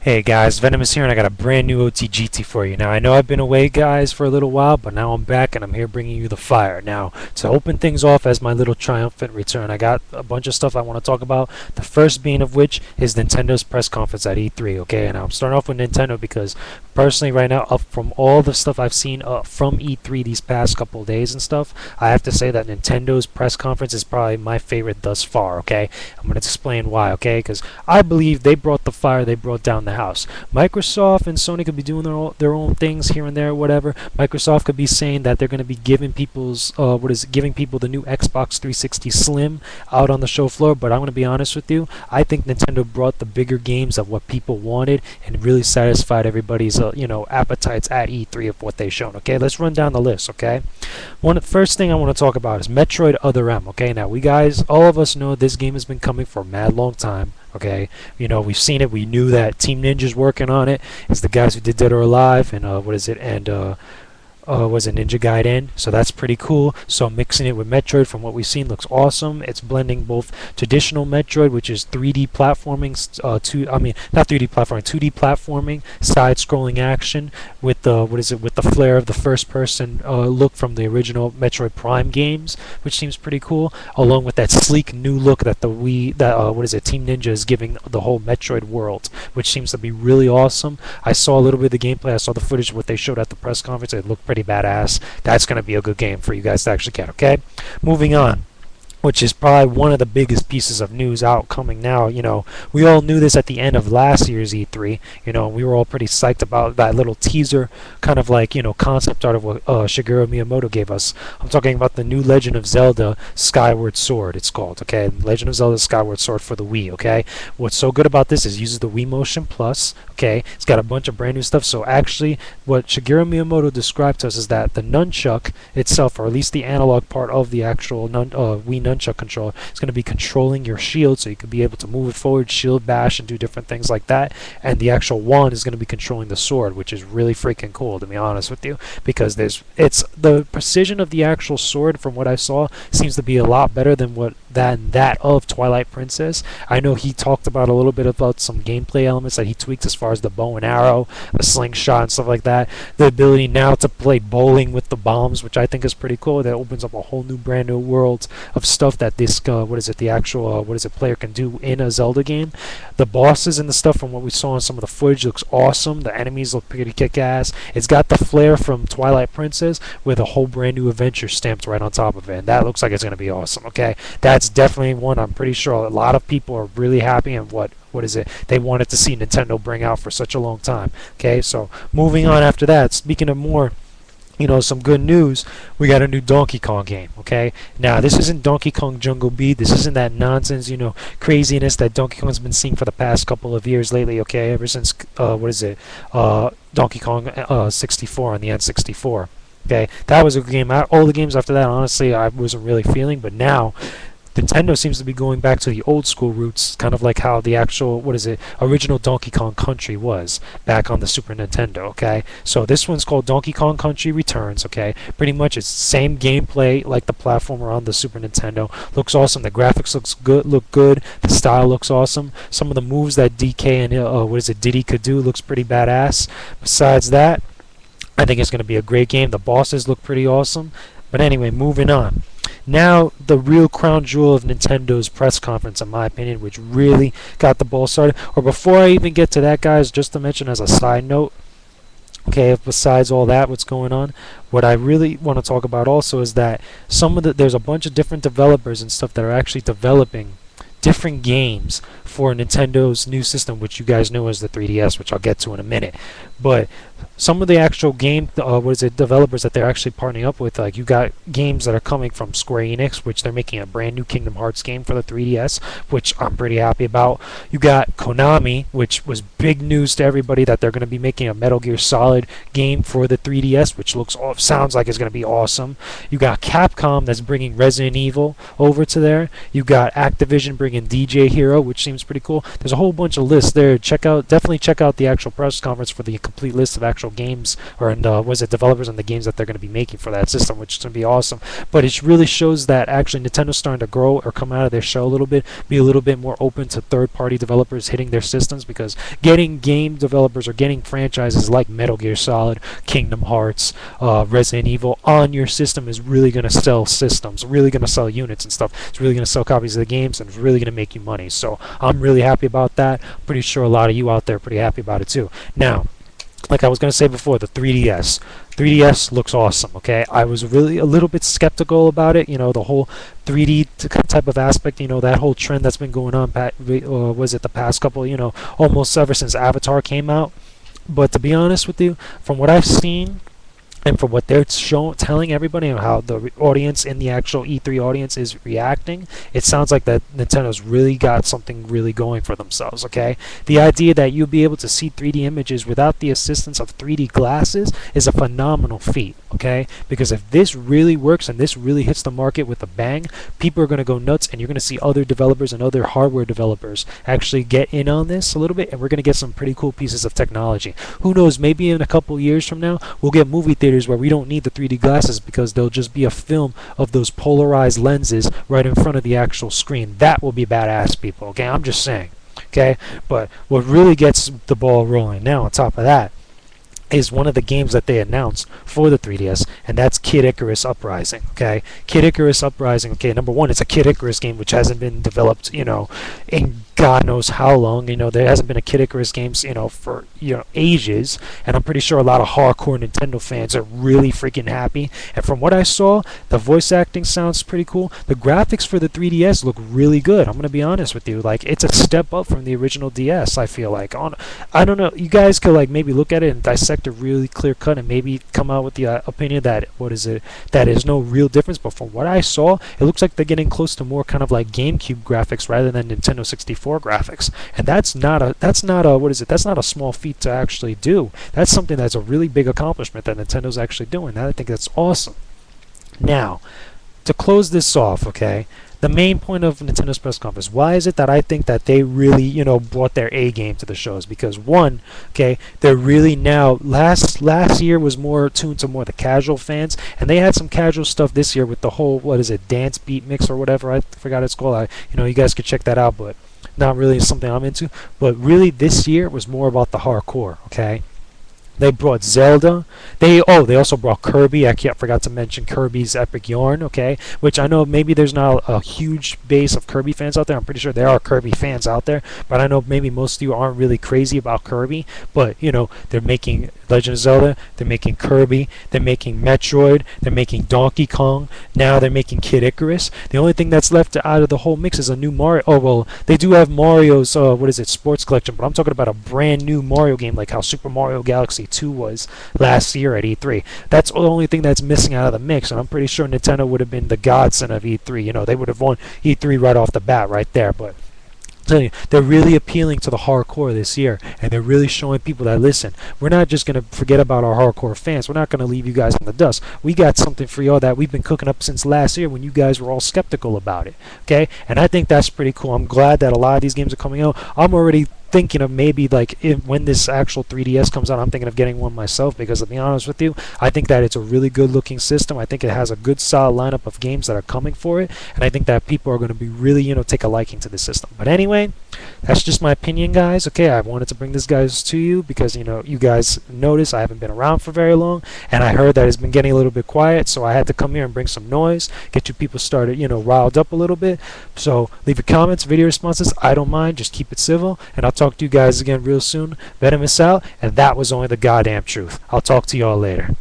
Hey guys, Venomous here, and I got a brand new OTGT for you. Now, I know I've been away, guys, for a little while, but now I'm back and I'm here bringing you the fire. Now, to open things off as my little triumphant return, I got a bunch of stuff I want to talk about. The first being of which is Nintendo's press conference at E3, okay? And I'm starting off with Nintendo because personally, right now, up from all the stuff I've seen from E3 these past couple of days and stuff, I have to say that Nintendo's press conference is probably my favorite thus far, okay? I'm going to explain why, okay? Because I believe they brought the fire, they brought down the house. Microsoft and Sony could be doing their own things here and there, whatever. Microsoft could be saying that they're going to be giving giving people the new Xbox 360 Slim out on the show floor. But I'm going to be honest with you, I think Nintendo brought the bigger games of what people wanted and really satisfied everybody's appetites at E3 of what they've shown. Okay, let's run down the list. Okay, first thing I want to talk about is Metroid Other M. Okay, now we guys, all of us know this game has been coming for a mad long time. Okay, we've seen it. We knew that Team Ninja's working on it. It's the guys who did Dead or Alive and was a Ninja Gaiden, so that's pretty cool. So mixing it with Metroid from what we've seen looks awesome. It's blending both traditional Metroid, which is 3D platforming, not 3D platforming, 2D platforming, side-scrolling action with the with the flair of the first-person look from the original Metroid Prime games, which seems pretty cool, along with that sleek new look that Team Ninja is giving the whole Metroid world, which seems to be really awesome. I saw a little bit of the gameplay. I saw the footage of what they showed at the press conference. It looked pretty badass. That's going to be a good game for you guys to actually get, okay? Moving on, which is probably one of the biggest pieces of news out coming now. We all knew this at the end of last year's E3. We were all pretty psyched about that little teaser, kind of like, concept art of what Shigeru Miyamoto gave us. I'm talking about the new Legend of Zelda Skyward Sword, it's called, okay? Legend of Zelda Skyward Sword for the Wii, okay? What's so good about this is it uses the Wii Motion Plus, okay? It's got a bunch of brand new stuff. So actually, what Shigeru Miyamoto described to us is that the nunchuck itself, or at least the analog part of the actual Wii nunchuck controller, is going to be controlling your shield, so you can be able to move it forward, shield bash, and do different things like that. And the actual wand is going to be controlling the sword, which is really freaking cool, to be honest with you, because it's the precision of the actual sword, from what I saw, seems to be a lot better than that of Twilight Princess. I know he talked about a little bit about some gameplay elements that he tweaked as far as the bow and arrow, the slingshot, and stuff like that. The ability now to play bowling with the bombs, which I think is pretty cool. That opens up a whole new brand new world of stuff that this player can do in a Zelda game. The bosses and the stuff from what we saw in some of the footage looks awesome. The enemies look pretty kick-ass. It's got the flair from Twilight Princess with a whole brand new adventure stamped right on top of it, and that looks like it's going to be awesome. Okay, that's definitely one I'm pretty sure a lot of people are really happy and they wanted to see Nintendo bring out for such a long time. Okay, so moving on after that, speaking of more some good news, we got a new Donkey Kong game, okay? Now, this isn't Donkey Kong Jungle Beat. This isn't that nonsense, craziness that Donkey Kong's been seeing for the past couple of years lately, okay? Ever since, Donkey Kong 64 on the N64, okay? That was a game. All the games after that, honestly, I wasn't really feeling, but now Nintendo seems to be going back to the old school roots, kind of like how the actual, original Donkey Kong Country was back on the Super Nintendo, okay? So this one's called Donkey Kong Country Returns, okay? Pretty much it's same gameplay like the platformer on the Super Nintendo. Looks awesome. The graphics look good. The style looks awesome. Some of the moves that DK and, Diddy could do looks pretty badass. Besides that, I think it's going to be a great game. The bosses look pretty awesome. But anyway, moving on. Now, the real crown jewel of Nintendo's press conference, in my opinion, which really got the ball started. Or before I even get to that, guys, just to mention as a side note, okay, besides all that, what's going on, what I really want to talk about also is that there's a bunch of different developers and stuff that are actually developing different games for Nintendo's new system, which you guys know as the 3DS, which I'll get to in a minute. But some of the actual game developers that they're actually partnering up with, like you got games that are coming from Square Enix, which they're making a brand new Kingdom Hearts game for the 3DS, which I'm pretty happy about. You got Konami, which was big news to everybody that they're going to be making a Metal Gear Solid game for the 3DS, which sounds like it's going to be awesome. You got Capcom that's bringing Resident Evil over to there. You got Activision bringing friggin' DJ Hero, which seems pretty cool. There's a whole bunch of lists there. Definitely check out the actual press conference for the complete list of actual games, or was it developers and the games that they're going to be making for that system, which is going to be awesome. But it really shows that actually Nintendo's starting to grow or come out of their shell a little bit, be a little bit more open to third-party developers hitting their systems, because getting game developers or getting franchises like Metal Gear Solid, Kingdom Hearts, Resident Evil on your system is really going to sell systems, really going to sell units and stuff. It's really going to sell copies of the games, and it's really going to make you money. So I'm really happy about that. I'm pretty sure a lot of you out there are pretty happy about it too. Now, like I was going to say before, the 3DS. 3DS looks awesome, okay? I was really a little bit skeptical about it, the whole 3D type of aspect, that whole trend that's been going on, was it the past couple, almost ever since Avatar came out. But to be honest with you, from what I've seen, and from what they're telling everybody and how the audience in the actual E3 audience is reacting, it sounds like that Nintendo's really got something really going for themselves, okay? The idea that you'll be able to see 3D images without the assistance of 3D glasses is a phenomenal feat, okay? Because if this really works and this really hits the market with a bang, people are going to go nuts, and you're going to see other developers and other hardware developers actually get in on this a little bit, and we're going to get some pretty cool pieces of technology. Who knows, maybe in a couple years from now, we'll get movie theaters where we don't need the 3D glasses, because there'll just be a film of those polarized lenses right in front of the actual screen. That will be badass, people, okay? I'm just saying, okay? But what really gets the ball rolling now on top of that is one of the games that they announced for the 3DS, and that's Kid Icarus Uprising, okay? Kid Icarus Uprising, okay, number one, it's a Kid Icarus game which hasn't been developed, in God knows how long. There hasn't been a Kid Icarus games, for, ages, and I'm pretty sure a lot of hardcore Nintendo fans are really freaking happy. And from what I saw, the voice acting sounds pretty cool. The graphics for the 3DS look really good. I'm going to be honest with you. Like, it's a step up from the original DS, I feel like. I don't know, you guys could, like, maybe look at it and dissect it really clear cut and maybe come out with the opinion that, that is no real difference. But from what I saw, it looks like they're getting close to more kind of like GameCube graphics rather than Nintendo 64 graphics, and that's not a small feat to actually do. That's something that's a really big accomplishment that Nintendo's actually doing. I think that's awesome. Now, to close this off, okay, the main point of Nintendo's press conference, why is it that I think that they really, brought their A game to the shows? Because one, okay, they're really now, last year was more tuned to more the casual fans, and they had some casual stuff this year with the whole, dance beat mix or whatever, I forgot it's called. You guys could check that out, but not really something I'm into. But really this year was more about the hardcore, okay? They brought Zelda. They also brought Kirby. I forgot to mention Kirby's Epic Yarn, okay? Which I know maybe there's not a huge base of Kirby fans out there. I'm pretty sure there are Kirby fans out there, but I know maybe most of you aren't really crazy about Kirby. But, they're making Legend of Zelda, they're making Kirby, they're making Metroid, they're making Donkey Kong, now they're making Kid Icarus. The only thing that's left out of the whole mix is a new Mario. Oh, well, they do have Mario's, Sports Collection, but I'm talking about a brand new Mario game like how Super Mario Galaxy 2 was last year at E3. That's the only thing that's missing out of the mix, and I'm pretty sure Nintendo would have been the godsend of E3. They would have won E3 right off the bat right there, but telling you, they're really appealing to the hardcore this year, and they're really showing people that, listen, we're not just going to forget about our hardcore fans. We're not going to leave you guys in the dust. We got something for y'all that we've been cooking up since last year when you guys were all skeptical about it, okay? And I think that's pretty cool. I'm glad that a lot of these games are coming out. I'm already thinking of maybe when this actual 3DS comes out, I'm thinking of getting one myself, because to be honest with you, I think that it's a really good looking system. I think it has a good solid lineup of games that are coming for it, and I think that people are going to be really take a liking to the system. But anyway, that's just my opinion, guys. Okay, I wanted to bring this guys to you because you guys notice I haven't been around for very long, and I heard that it's been getting a little bit quiet, so I had to come here and bring some noise, get you people started riled up a little bit. So leave your comments, video responses, I don't mind, just keep it civil, and I'll talk to you guys again real soon. Venomous out, and that was only the goddamn truth. I'll talk to y'all later.